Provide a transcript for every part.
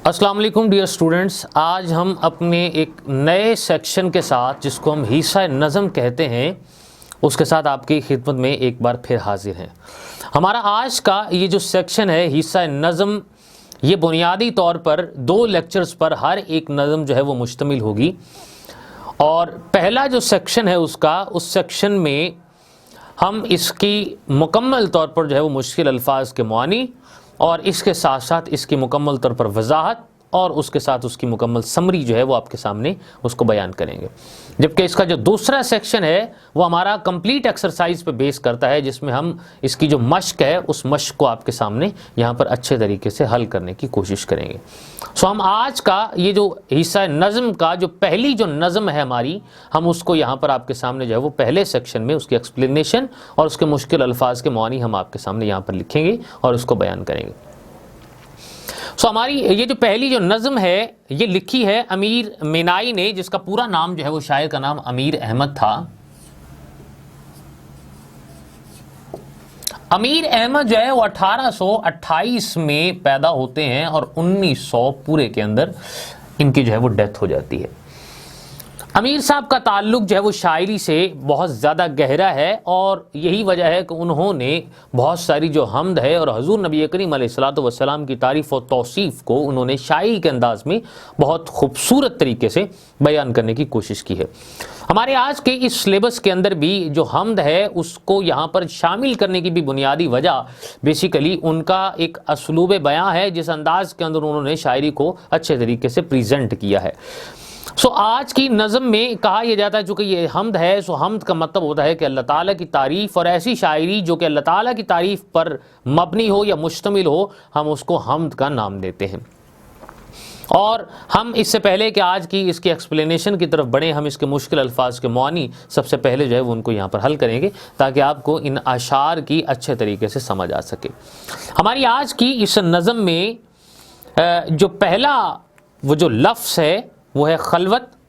السلام علیکم dear students, آج ہم اپنے ایک نئے سیکشن کے ساتھ جس کو ہم حصہ نظم کہتے ہیں اس کے ساتھ آپ کی خدمت میں ایک بار پھر حاضر ہیں۔ ہمارا آج کا یہ جو سیکشن ہے حصہ نظم، یہ بنیادی طور پر 2 لیکچرز پر ہر ایک نظم جو ہے وہ مشتمل ہوگی، اور پہلا جو سیکشن ہے اس سیکشن میں ہم اس کی مکمل طور پر جو ہے وہ مشکل الفاظ کے معانی اور اس کے ساتھ ساتھ اس کی مکمل طور پر وضاحت اور اس کے ساتھ اس کی مکمل سمری جو ہے وہ آپ کے سامنے اس کو بیان کریں گے، جبکہ اس کا جو دوسرا سیکشن ہے وہ ہمارا کمپلیٹ ایکسرسائز پہ بیس کرتا ہے، جس میں ہم اس کی جو مشق ہے اس مشق کو آپ کے سامنے یہاں پر اچھے طریقے سے حل کرنے کی کوشش کریں گے۔ ہم آج کا یہ جو حصہ نظم کا جو پہلی جو نظم ہے ہماری، ہم اس کو یہاں پر آپ کے سامنے جو ہے وہ پہلے سیکشن میں اس کی ایکسپلینیشن اور اس کے مشکل الفاظ کے معانی ہم آپ کے سامنے یہاں پر لکھیں گے اور اس کو بیان کریں گے۔ ہماری یہ جو پہلی جو نظم ہے یہ لکھی ہے امیر مینائی نے، جس کا پورا نام جو ہے وہ شاعر کا نام امیر احمد تھا۔ امیر احمد جو ہے وہ 1828 میں پیدا ہوتے ہیں اور 1900 پورے کے اندر ان کی جو ہے وہ ڈیتھ ہو جاتی ہے۔ امیر صاحب کا تعلق جو ہے وہ شاعری سے بہت زیادہ گہرا ہے، اور یہی وجہ ہے کہ انہوں نے بہت ساری جو حمد ہے اور حضور نبی کریم علیہ الصلوۃ والسلام کی تعریف و توصیف کو انہوں نے شاعری کے انداز میں بہت خوبصورت طریقے سے بیان کرنے کی کوشش کی ہے۔ ہمارے آج کے اس سلیبس کے اندر بھی جو حمد ہے اس کو یہاں پر شامل کرنے کی بھی بنیادی وجہ بیسیکلی ان کا ایک اسلوب بیان ہے، جس انداز کے اندر انہوں نے شاعری کو اچھے طریقے سے پریزنٹ کیا ہے۔ آج کی نظم میں کہا یہ جاتا ہے چونکہ یہ حمد ہے، حمد کا مطلب ہوتا ہے کہ اللہ تعالیٰ کی تعریف، اور ایسی شاعری جو کہ اللہ تعالیٰ کی تعریف پر مبنی ہو یا مشتمل ہو، ہم اس کو حمد کا نام دیتے ہیں۔ اور ہم اس سے پہلے کہ آج کی اس کی ایکسپلینیشن کی طرف بڑھیں، ہم اس کے مشکل الفاظ کے معانی سب سے پہلے جو ہے وہ ان کو یہاں پر حل کریں گے تاکہ آپ کو ان اشعار کی اچھے طریقے سے سمجھ آ سکے۔ ہماری آج کی اس نظم میں جو پہلا وہ جو لفظ ہے وہ ہے خلوت۔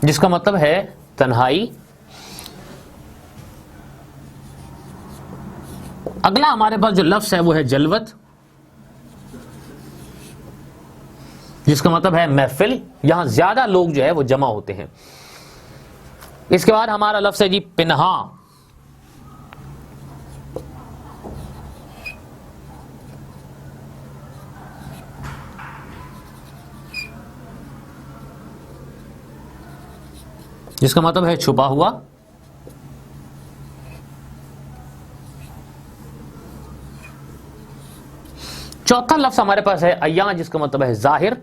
جس کا مطلب ہے تنہائی۔ اگلا ہمارے پاس جو لفظ ہے وہ ہے جلوت، جس کا مطلب ہے محفل، یہاں زیادہ لوگ جو ہے وہ جمع ہوتے ہیں۔ اس کے بعد ہمارا لفظ ہے جی پنہاں، جس کا مطلب ہے چھپا ہوا۔ چوتھا لفظ ہمارے پاس ہے عیاں، جس کا مطلب ہے ظاہر۔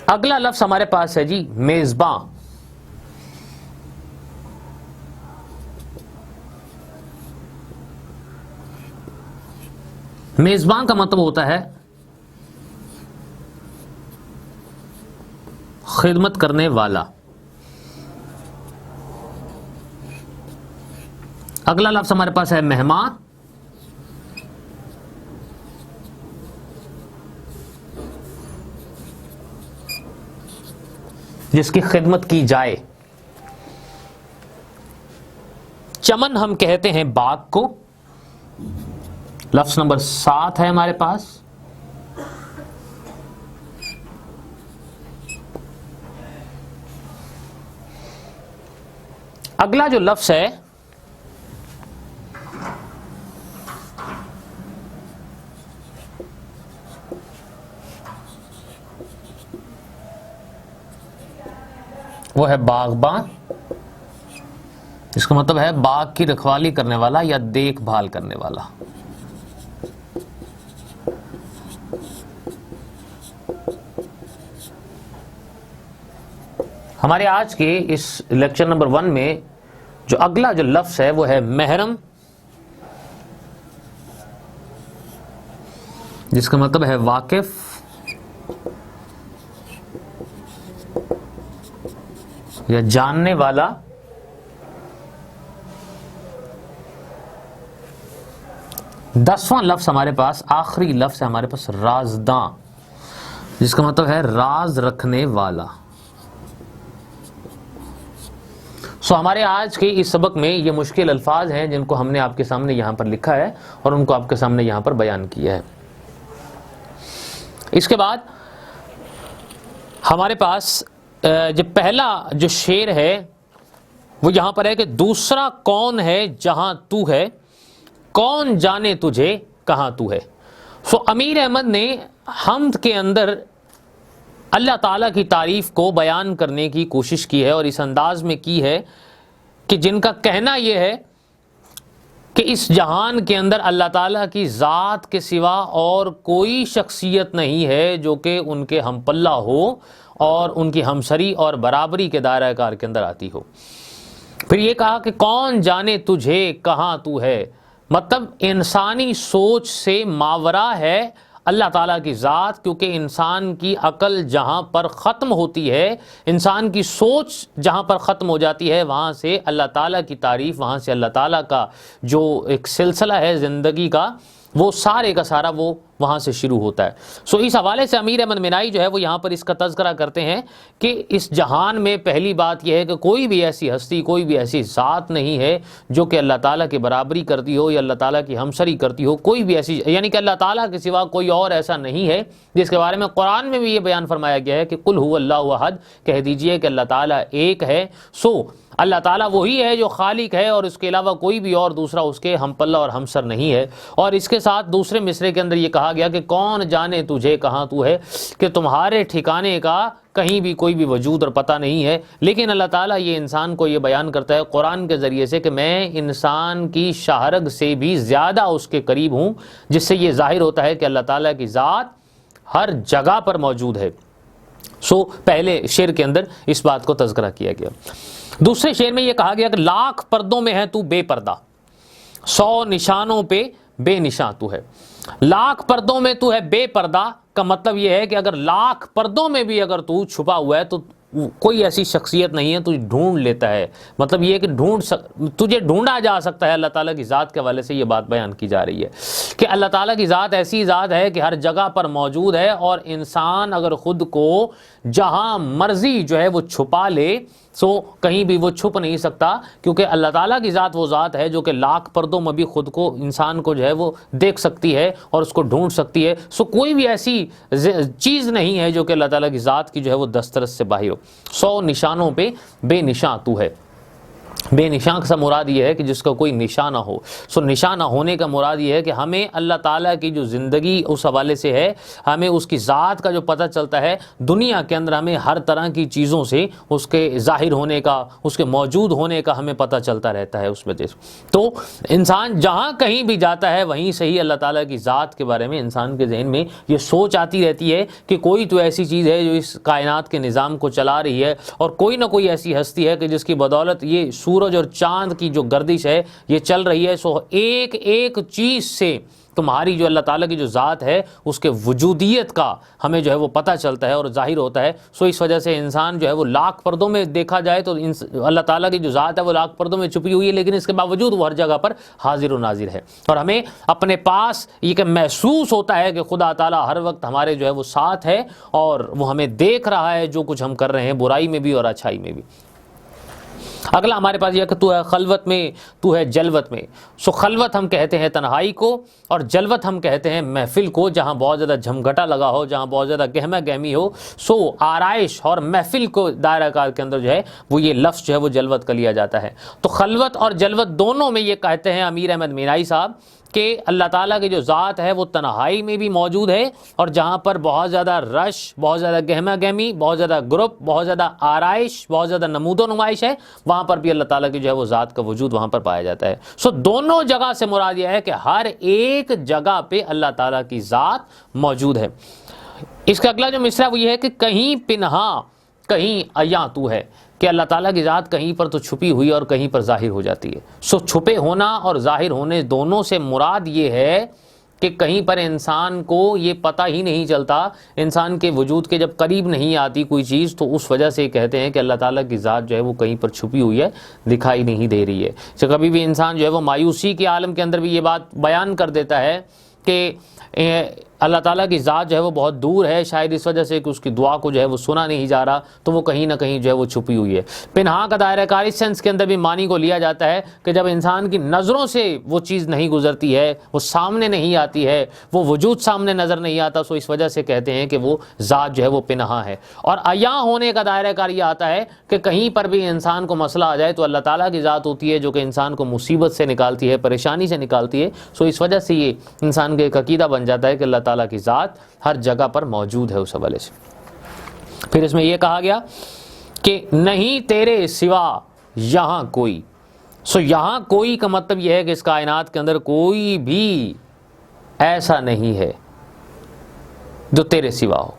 اگلا لفظ ہمارے پاس ہے جی میزباں، میزباں کا مطلب ہوتا ہے خدمت کرنے والا۔ اگلا لفظ ہمارے پاس ہے مہمان، جس کی خدمت کی جائے۔ چمن ہم کہتے ہیں باغ کو۔ لفظ نمبر 7 ہے ہمارے پاس اگلا جو لفظ ہے وہ ہے باغباں، اس کا مطلب ہے باغ کی رکھوالی کرنے والا یا دیکھ بھال کرنے والا۔ ہمارے آج کے اس لیکچر نمبر 1 میں جو اگلا جو لفظ ہے وہ ہے محرم، جس کا مطلب ہے واقف، یا جاننے والا، دسواں لفظ ہمارے پاس، آخری لفظ ہے ہمارے پاس رازداں، جس کا مطلب ہے راز رکھنے والا۔ ہمارے آج کے اس سبق میں یہ مشکل الفاظ ہیں جن کو ہم نے آپ کے سامنے یہاں پر لکھا ہے اور ان کو آپ کے سامنے یہاں پر بیان کیا ہے۔ اس کے بعد ہمارے پاس جو پہلا جو شعر ہے وہ یہاں پر ہے کہ دوسرا کون ہے جہاں تو ہے، کون جانے تجھے کہاں تو ہے۔ امیر احمد نے حمد کے اندر اللہ تعالیٰ کی تعریف کو بیان کرنے کی کوشش کی ہے اور اس انداز میں کی ہے کہ جن کا کہنا یہ ہے کہ اس جہان کے اندر اللہ تعالیٰ کی ذات کے سوا اور کوئی شخصیت نہیں ہے جو کہ ان کے ہم پلہ ہو اور ان کی ہمسری اور برابری کے دائرہ کار کے اندر آتی ہو۔ پھر یہ کہا کہ کون جانے تجھے کہاں تو ہے، مطلب انسانی سوچ سے ماورا ہے اللہ تعالیٰ کی ذات، کیونکہ انسان کی عقل جہاں پر ختم ہوتی ہے، انسان کی سوچ جہاں پر ختم ہو جاتی ہے، وہاں سے اللہ تعالیٰ کی تعریف، وہاں سے اللہ تعالیٰ کا جو ایک سلسلہ ہے زندگی کا، وہ سارے کا سارا وہ وہاں سے شروع ہوتا ہے۔ اس حوالے سے امیر احمد منائی جو ہے وہ یہاں پر اس کا تذکرہ کرتے ہیں کہ اس جہان میں پہلی بات یہ ہے کہ کوئی بھی ایسی ہستی، کوئی بھی ایسی ذات نہیں ہے جو کہ اللہ تعالیٰ کی برابری کرتی ہو یا اللہ تعالیٰ کی ہمسری کرتی ہو، کوئی بھی ایسی، یعنی کہ اللہ تعالیٰ کے سوا کوئی اور ایسا نہیں ہے جس کے بارے میں قرآن میں بھی یہ بیان فرمایا گیا ہے کہ قل هو اللہ احد، کہہ دیجئے کہ اللہ تعالیٰ ایک ہے۔ اللہ تعالیٰ وہی ہے جو خالق ہے اور اس کے علاوہ کوئی بھی اور دوسرا اس کے ہم پلہ اور ہمسر نہیں ہے۔ اور اس کے ساتھ دوسرے مصرے کے اندر یہ کہا گیا کہ کون جانے تجھے کہاں تو ہے، کہ تمہارے ٹھکانے کا کہیں بھی کوئی بھی وجود اور پتہ نہیں ہے، لیکن اللہ تعالیٰ یہ انسان کو یہ بیان کرتا ہے قرآن کے ذریعے سے کہ میں انسان کی شاہرگ سے بھی زیادہ اس کے قریب ہوں، جس سے یہ ظاہر ہوتا ہے کہ اللہ تعالیٰ کی ذات ہر جگہ پر موجود ہے۔ پہلے شعر کے اندر اس بات کو تذکرہ کیا گیا۔ دوسرے شعر میں یہ کہا گیا کہ لاکھ پردوں میں ہے تو بے پردہ، 100 نشانوں پہ بے نشاں تو ہے۔ لاکھ پردوں میں تو ہے بے پردہ کا مطلب یہ ہے کہ اگر لاکھ پردوں میں بھی اگر تو چھپا ہوا ہے تو کوئی ایسی شخصیت نہیں ہے، تجھے ڈھونڈ لیتا ہے، مطلب یہ کہ تجھے ڈھونڈا جا سکتا ہے۔ اللہ تعالیٰ کی ذات کے حوالے سے یہ بات بیان کی جا رہی ہے کہ اللہ تعالیٰ کی ذات ایسی ذات ہے کہ ہر جگہ پر موجود ہے، اور انسان اگر خود کو جہاں مرضی جو ہے وہ چھپا لے کہیں بھی وہ چھپ نہیں سکتا، کیونکہ اللہ تعالیٰ کی ذات وہ ذات ہے جو کہ لاکھ پردوں میں بھی خود کو، انسان کو جو ہے وہ دیکھ سکتی ہے اور اس کو ڈھونڈ سکتی ہے۔ کوئی بھی ایسی چیز نہیں ہے جو کہ اللہ تعالیٰ کی ذات کی جو ہے وہ دسترس سے باہر ہو۔ 100 نشانوں پہ بے نشاں تو ہے۔ بے نشان کا مراد یہ ہے کہ جس کا کوئی نشان نہ ہو۔ نشان نہ ہونے کا مراد یہ ہے کہ ہمیں اللہ تعالیٰ کی جو زندگی اس حوالے سے ہے، ہمیں اس کی ذات کا جو پتہ چلتا ہے، دنیا کے اندر ہمیں ہر طرح کی چیزوں سے اس کے ظاہر ہونے کا، اس کے موجود ہونے کا ہمیں پتہ چلتا رہتا ہے اس وجہ سے۔ تو انسان جہاں کہیں بھی جاتا ہے وہیں سے ہی اللہ تعالیٰ کی ذات کے بارے میں انسان کے ذہن میں یہ سوچ آتی رہتی ہے کہ کوئی تو ایسی چیز ہے جو اس کائنات کے نظام کو چلا رہی ہے، اور کوئی نہ کوئی ایسی ہستی ہے کہ جس کی بدولت یہ سورج اور چاند کی جو گردش ہے یہ چل رہی ہے۔ ایک ایک چیز سے تمہاری جو اللہ تعالیٰ کی جو ذات ہے اس کے وجودیت کا ہمیں جو ہے وہ پتہ چلتا ہے اور ظاہر ہوتا ہے۔ اس وجہ سے انسان جو ہے وہ لاکھ پردوں میں دیکھا جائے تو اللہ تعالیٰ کی جو ذات ہے وہ لاکھ پردوں میں چھپی ہوئی ہے، لیکن اس کے باوجود وہ ہر جگہ پر حاضر و ناظر ہے، اور ہمیں اپنے پاس یہ کہ محسوس ہوتا ہے کہ خدا تعالیٰ ہر وقت ہمارے جو ہے وہ ساتھ ہے اور وہ ہمیں دیکھ رہا ہے جو کچھ ہم کر رہے ہیں، برائی میں بھی اور اچھائی میں بھی۔ اگلا ہمارے پاس یہ کہ تو ہے خلوت میں، تو ہے جلوت میں۔ خلوت ہم کہتے ہیں تنہائی کو، اور جلوت ہم کہتے ہیں محفل کو، جہاں بہت زیادہ جھمگھٹا لگا ہو، جہاں بہت زیادہ گہما گہمی ہو۔ آرائش اور محفل کو دائرہ کار کے اندر جو ہے وہ یہ لفظ جو ہے وہ جلوت کا لیا جاتا ہے۔ تو خلوت اور جلوت دونوں میں یہ کہتے ہیں امیر احمد منائی صاحب کہ اللہ تعالیٰ کی جو ذات ہے وہ تنہائی میں بھی موجود ہے، اور جہاں پر بہت زیادہ رش، بہت زیادہ گہما گہمی، بہت زیادہ گروپ، بہت زیادہ آرائش، بہت زیادہ نمود و نمائش ہے، وہاں پر بھی اللہ تعالیٰ کی جو ہے وہ ذات کا وجود وہاں پر پایا جاتا ہے۔ دونوں جگہ سے مراد یہ ہے کہ ہر ایک جگہ پہ اللہ تعالیٰ کی ذات موجود ہے۔ اس کا اگلا جو مصرع وہ یہ ہے کہ کہیں پنہا کہیں عیاں تو ہے، کہ اللہ تعالیٰ کی ذات کہیں پر تو چھپی ہوئی اور کہیں پر ظاہر ہو جاتی ہے۔ چھپے ہونا اور ظاہر ہونے دونوں سے مراد یہ ہے کہ کہیں پر انسان کو یہ پتہ ہی نہیں چلتا، انسان کے وجود کے جب قریب نہیں آتی کوئی چیز تو اس وجہ سے کہتے ہیں کہ اللہ تعالیٰ کی ذات جو ہے وہ کہیں پر چھپی ہوئی ہے، دکھائی نہیں دے رہی ہے۔ تو کبھی بھی انسان جو ہے وہ مایوسی کے عالم کے اندر بھی یہ بات بیان کر دیتا ہے کہ اللہ تعالیٰ کی ذات جو ہے وہ بہت دور ہے، شاید اس وجہ سے کہ اس کی دعا کو جو ہے وہ سنا نہیں جا رہا، تو وہ کہیں نہ کہیں جو ہے وہ چھپی ہوئی ہے۔ پنہا کا دائرہ کاری سینس کے اندر بھی معنی کو لیا جاتا ہے کہ جب انسان کی نظروں سے وہ چیز نہیں گزرتی ہے، وہ سامنے نہیں آتی ہے، وہ وجود سامنے نظر نہیں آتا، سو اس وجہ سے کہتے ہیں کہ وہ ذات جو ہے وہ پنہا ہے۔ اور عیاں ہونے کا دائرہ کار یہ آتا ہے کہ کہیں پر بھی انسان کو مسئلہ آ جائے تو اللہ تعالیٰ کی ذات ہوتی ہے جو کہ انسان کو مصیبت سے نکالتی ہے، پریشانی سے نکالتی ہے، سو اس وجہ سے یہ انسان کے ایک عقیدہ بن جاتا ہے کہ اللہ تعالیٰ کی ذات ہر جگہ پر موجود ہے اس حوالے سے۔ پھر اس میں یہ کہا گیا کہ نہیں تیرے سوا یہاں کوئی، سو یہاں کوئی کا مطلب یہ ہے کہ اس کائنات کے اندر کوئی بھی ایسا نہیں ہے جو تیرے سوا ہو،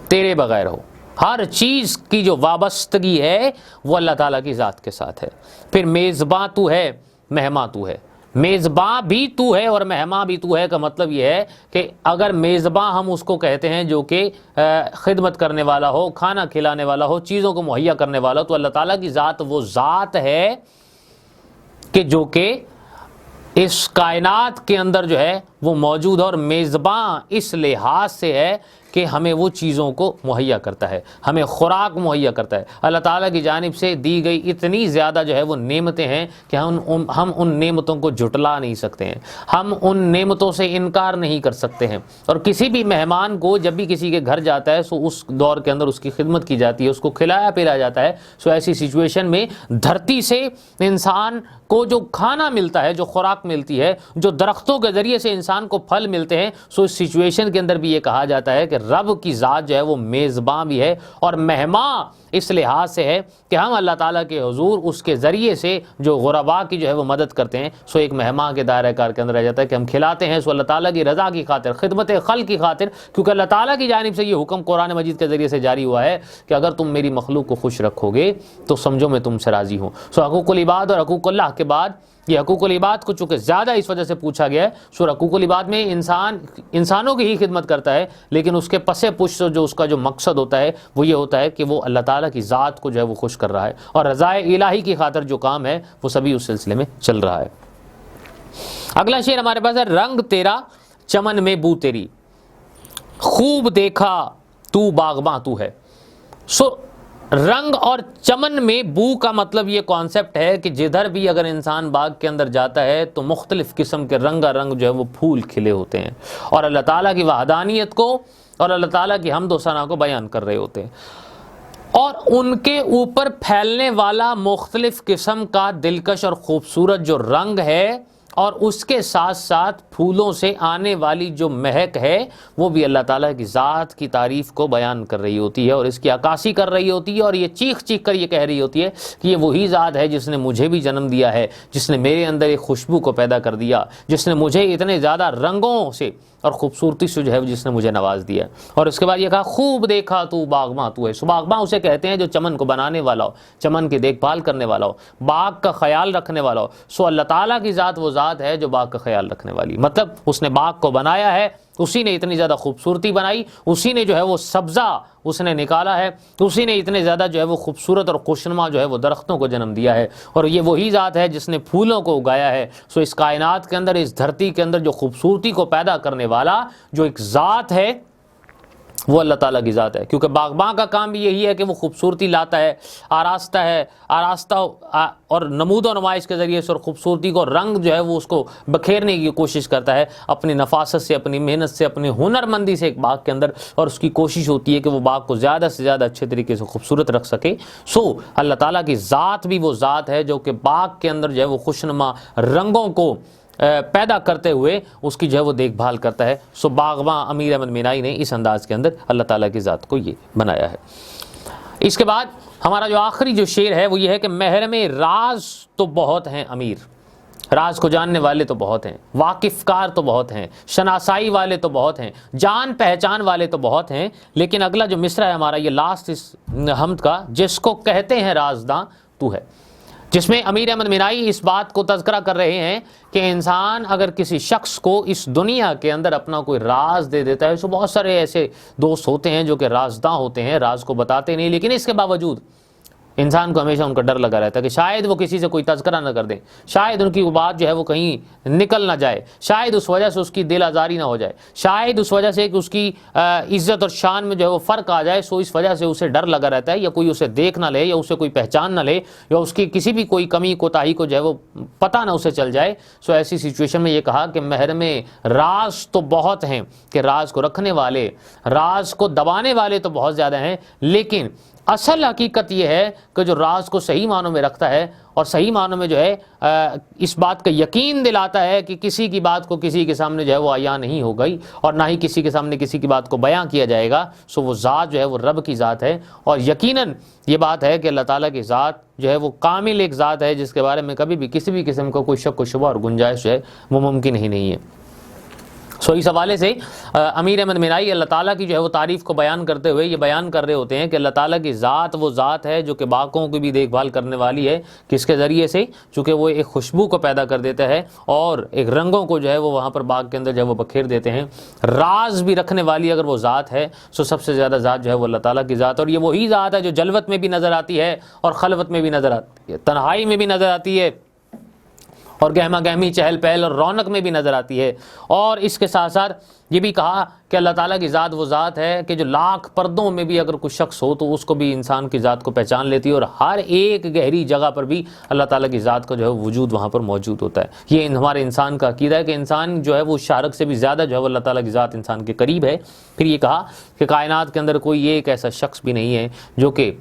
تیرے بغیر ہو۔ ہر چیز کی جو وابستگی ہے وہ اللہ تعالیٰ کی ذات کے ساتھ ہے۔ پھر میزباں تو ہے، مہماں تو ہے۔ میزباں بھی تو ہے اور مہماں بھی تو ہے کا مطلب یہ ہے کہ اگر میزباں ہم اس کو کہتے ہیں جو کہ خدمت کرنے والا ہو، کھانا کھلانے والا ہو، چیزوں کو مہیا کرنے والا ہو، تو اللہ تعالیٰ کی ذات وہ ذات ہے کہ جو کہ اس کائنات کے اندر جو ہے وہ موجود ہے، اور میزباں اس لحاظ سے ہے کہ ہمیں وہ چیزوں کو مہیا کرتا ہے، ہمیں خوراک مہیا کرتا ہے۔ اللہ تعالیٰ کی جانب سے دی گئی اتنی زیادہ جو ہے وہ نعمتیں ہیں کہ ہم ان نعمتوں کو جھٹلا نہیں سکتے ہیں، ہم ان نعمتوں سے انکار نہیں کر سکتے ہیں۔ اور کسی بھی مہمان کو جب بھی کسی کے گھر جاتا ہے سو اس دور کے اندر اس کی خدمت کی جاتی ہے، اس کو کھلایا پلایا جاتا ہے۔ سو ایسی سچویشن میں دھرتی سے انسان کو جو کھانا ملتا ہے، جو خوراک ملتی ہے، جو درختوں کے ذریعے سے انسان کو پھل ملتے ہیں، سو اس سچویشن کے اندر بھی یہ کہا جاتا ہے کہ رب کی ذات جو ہے وہ میزباں بھی ہے اور مہمان اس لحاظ سے ہے کہ ہم اللہ تعالیٰ کے حضور اس کے ذریعے سے جو غرباء کی جو ہے وہ مدد کرتے ہیں، سو ایک مہمان کے دائرہ کار کے اندر رہ جاتا ہے کہ ہم کھلاتے ہیں، سو اللہ تعالیٰ کی رضا کی خاطر، خدمت خلق کی خاطر، کیونکہ اللہ تعالیٰ کی جانب سے یہ حکم قرآن مجید کے ذریعے سے جاری ہوا ہے کہ اگر تم میری مخلوق کو خوش رکھو گے تو سمجھو میں تم سے راضی ہوں۔ سو حقوق العباد اور حقوق اللہ کے بعد یہ حقوق العباد کو چونکہ زیادہ اس وجہ سے پوچھا گیا ہے، سو حقوق العباد میں انسانوں کی ہی خدمت کرتا ہے، لیکن اس کے پس پش جو اس کا جو مقصد ہوتا ہے وہ یہ ہوتا ہے کہ وہ اللہ تعالیٰ کی ذات کو جو ہے وہ خوش کر رہا ہے، اور رضائے الہی کی خاطر جو کام ہے وہ سبھی اس سلسلے میں چل رہا ہے۔ اگلا شعر ہمارے پاس ہے، رنگ تیرا چمن میں بو تیری، خوب دیکھا تو باغباں تو ہے۔ سو رنگ اور چمن میں بو کا مطلب یہ کانسیپٹ ہے کہ جدھر بھی اگر انسان باغ کے اندر جاتا ہے تو مختلف قسم کے رنگا رنگ جو ہے وہ پھول کھلے ہوتے ہیں، اور اللہ تعالیٰ کی وحدانیت کو اور اللہ تعالیٰ کی حمد و ثنا کو بیان کر رہے ہوتے ہیں، اور ان کے اوپر پھیلنے والا مختلف قسم کا دلکش اور خوبصورت جو رنگ ہے، اور اس کے ساتھ ساتھ پھولوں سے آنے والی جو مہک ہے وہ بھی اللہ تعالیٰ کی ذات کی تعریف کو بیان کر رہی ہوتی ہے اور اس کی عکاسی کر رہی ہوتی ہے، اور یہ چیخ چیخ کر یہ کہہ رہی ہوتی ہے کہ یہ وہی ذات ہے جس نے مجھے بھی جنم دیا ہے، جس نے میرے اندر ایک خوشبو کو پیدا کر دیا، جس نے مجھے اتنے زیادہ رنگوں سے اور خوبصورتی سے جو ہے جس نے مجھے نواز دیا۔ اور اس کے بعد یہ کہا خوب دیکھا تو باغباں تو ہے۔ سو باغباں اسے کہتے ہیں جو چمن کو بنانے والا ہو، چمن کی دیکھ بھال کرنے والا ہو، باغ کا خیال رکھنے والا ہو۔ سو اللہ تعالیٰ کی ذات وہ ذات ہے جو باغ کا خیال رکھنے والی، مطلب اس نے باغ کو بنایا ہے، اسی نے اتنی زیادہ خوبصورتی بنائی، اسی نے جو ہے وہ سبزہ اس نے نکالا ہے، اسی نے اتنے زیادہ جو ہے وہ خوبصورت اور خوشنما جو ہے وہ درختوں کو جنم دیا ہے، اور یہ وہی ذات ہے جس نے پھولوں کو اگایا ہے۔ سو اس کائنات کے اندر، اس دھرتی کے اندر جو خوبصورتی کو پیدا کرنے والا جو ایک ذات ہے وہ اللہ تعالیٰ کی ذات ہے، کیونکہ باغباں کا کام بھی یہی ہے کہ وہ خوبصورتی لاتا ہے، آراستہ اور نمود و نمائش کے ذریعے سے، اور خوبصورتی کو رنگ جو ہے وہ اس کو بکھیرنے کی کوشش کرتا ہے اپنی نفاست سے، اپنی محنت سے، اپنی ہنرمندی سے ایک باغ کے اندر، اور اس کی کوشش ہوتی ہے کہ وہ باغ کو زیادہ سے زیادہ اچھے طریقے سے خوبصورت رکھ سکے۔ سو اللہ تعالیٰ کی ذات بھی وہ ذات ہے جو کہ باغ کے اندر جو ہے وہ خوشنما رنگوں کو پیدا کرتے ہوئے اس کی جو ہے وہ دیکھ بھال کرتا ہے۔ سو باغباں امیر احمد مینائی نے اس انداز کے اندر اللہ تعالیٰ کی ذات کو یہ بنایا ہے۔ اس کے بعد ہمارا جو آخری جو شعر ہے وہ یہ ہے کہ محرم راز تو بہت ہیں امیر، راز کو جاننے والے تو بہت ہیں، واقف کار تو بہت ہیں، شناسائی والے تو بہت ہیں، جان پہچان والے تو بہت ہیں، لیکن اگلا جو مصرع ہے ہمارا یہ لاسٹ اس حمد کا، جس کو کہتے ہیں رازداں تو ہے۔ جس میں امیر احمد مینائی اس بات کو تذکرہ کر رہے ہیں کہ انسان اگر کسی شخص کو اس دنیا کے اندر اپنا کوئی راز دے دیتا ہے، تو بہت سارے ایسے دوست ہوتے ہیں جو کہ رازداں ہوتے ہیں، راز کو بتاتے نہیں، لیکن اس کے باوجود انسان کو ہمیشہ ان کا ڈر لگا رہتا ہے کہ شاید وہ کسی سے کوئی تذکرہ نہ کر دیں، شاید ان کی وہ بات جو ہے وہ کہیں نکل نہ جائے، شاید اس وجہ سے اس کی دل آزاری نہ ہو جائے، شاید اس وجہ سے کہ اس کی عزت اور شان میں جو ہے وہ فرق آ جائے، سو اس وجہ سے اسے ڈر لگا رہتا ہے، یا کوئی اسے دیکھ نہ لے، یا اسے کوئی پہچان نہ لے، یا اس کی کسی بھی کوئی کمی کوتاہی کو جو ہے وہ پتہ نہ اسے چل جائے۔ سو ایسی سچویشن میں یہ کہا کہ محرم راز تو بہت ہیں، کہ راز کو رکھنے والے، راز کو دبانے والے تو بہت زیادہ ہیں، لیکن اصل حقیقت یہ ہے کہ جو راز کو صحیح معنوں میں رکھتا ہے اور صحیح معنوں میں جو ہے اس بات کا یقین دلاتا ہے کہ کسی کی بات کو کسی کے سامنے جو ہے وہ عیاں نہیں ہو گئی، اور نہ ہی کسی کے سامنے کسی کی بات کو بیاں کیا جائے گا، سو وہ ذات جو ہے وہ رب کی ذات ہے۔ اور یقیناً یہ بات ہے کہ اللہ تعالیٰ کی ذات جو ہے وہ کامل ایک ذات ہے، جس کے بارے میں کبھی بھی کسی بھی قسم کا کوئی شک و شبہ اور گنجائش جو ہے وہ ممکن ہی نہیں ہے۔ سو اس حوالے سے امیر احمد مینائی اللہ تعالیٰ کی جو ہے وہ تعریف کو بیان کرتے ہوئے یہ بیان کر رہے ہوتے ہیں کہ اللہ تعالیٰ کی ذات وہ ذات ہے جو کہ باغوں کی بھی دیکھ بھال کرنے والی ہے، کس کے ذریعے سے؟ چونکہ وہ ایک خوشبو کو پیدا کر دیتا ہے اور ایک رنگوں کو جو ہے وہ وہاں پر باغ کے اندر جو ہے وہ بکھیر دیتے ہیں۔ راز بھی رکھنے والی اگر وہ ذات ہے، سو سب سے زیادہ ذات جو ہے وہ اللہ تعالیٰ کی ذات، اور یہ وہی ذات ہے جو جلوت میں بھی نظر آتی ہے اور خلوت میں بھی نظر آتی ہے، تنہائی میں بھی نظر آتی ہے اور گہما گہمی چہل پہل اور رونق میں بھی نظر آتی ہے۔ اور اس کے ساتھ ساتھ یہ بھی کہا کہ اللہ تعالیٰ کی ذات وہ ذات ہے کہ جو لاکھ پردوں میں بھی اگر کوئی شخص ہو تو اس کو بھی انسان کی ذات کو پہچان لیتی ہے، اور ہر ایک گہری جگہ پر بھی اللہ تعالیٰ کی ذات کا جو ہے وجود وہاں پر موجود ہوتا ہے۔ یہ ہمارے انسان کا عقیدہ ہے کہ انسان جو ہے وہ شارک سے بھی زیادہ جو ہے وہ اللہ تعالیٰ کی ذات انسان کے قریب ہے۔ پھر یہ کہا کہ کائنات کے اندر کوئی ایک ایسا شخص بھی نہیں ہے جو کہ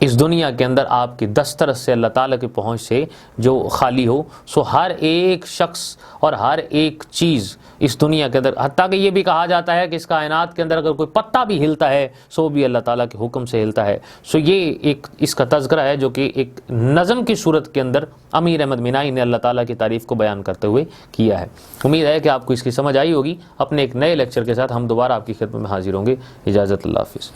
اس دنیا کے اندر آپ کی دسترس سے، اللہ تعالیٰ کی پہنچ سے جو خالی ہو۔ سو ہر ایک شخص اور ہر ایک چیز اس دنیا کے اندر، حتیٰ کہ یہ بھی کہا جاتا ہے کہ اس کائنات کے اندر اگر کوئی پتا بھی ہلتا ہے سو بھی اللہ تعالیٰ کے حکم سے ہلتا ہے۔ سو یہ ایک اس کا تذکرہ ہے جو کہ ایک نظم کی صورت کے اندر امیر احمد مینائی نے اللہ تعالیٰ کی تعریف کو بیان کرتے ہوئے کیا ہے۔ امید ہے کہ آپ کو اس کی سمجھ آئی ہوگی۔ اپنے ایک نئے لیکچر کے ساتھ ہم دوبارہ آپ کی خدمت میں حاضر ہوں گے۔ اجازت، اللہ حافظ۔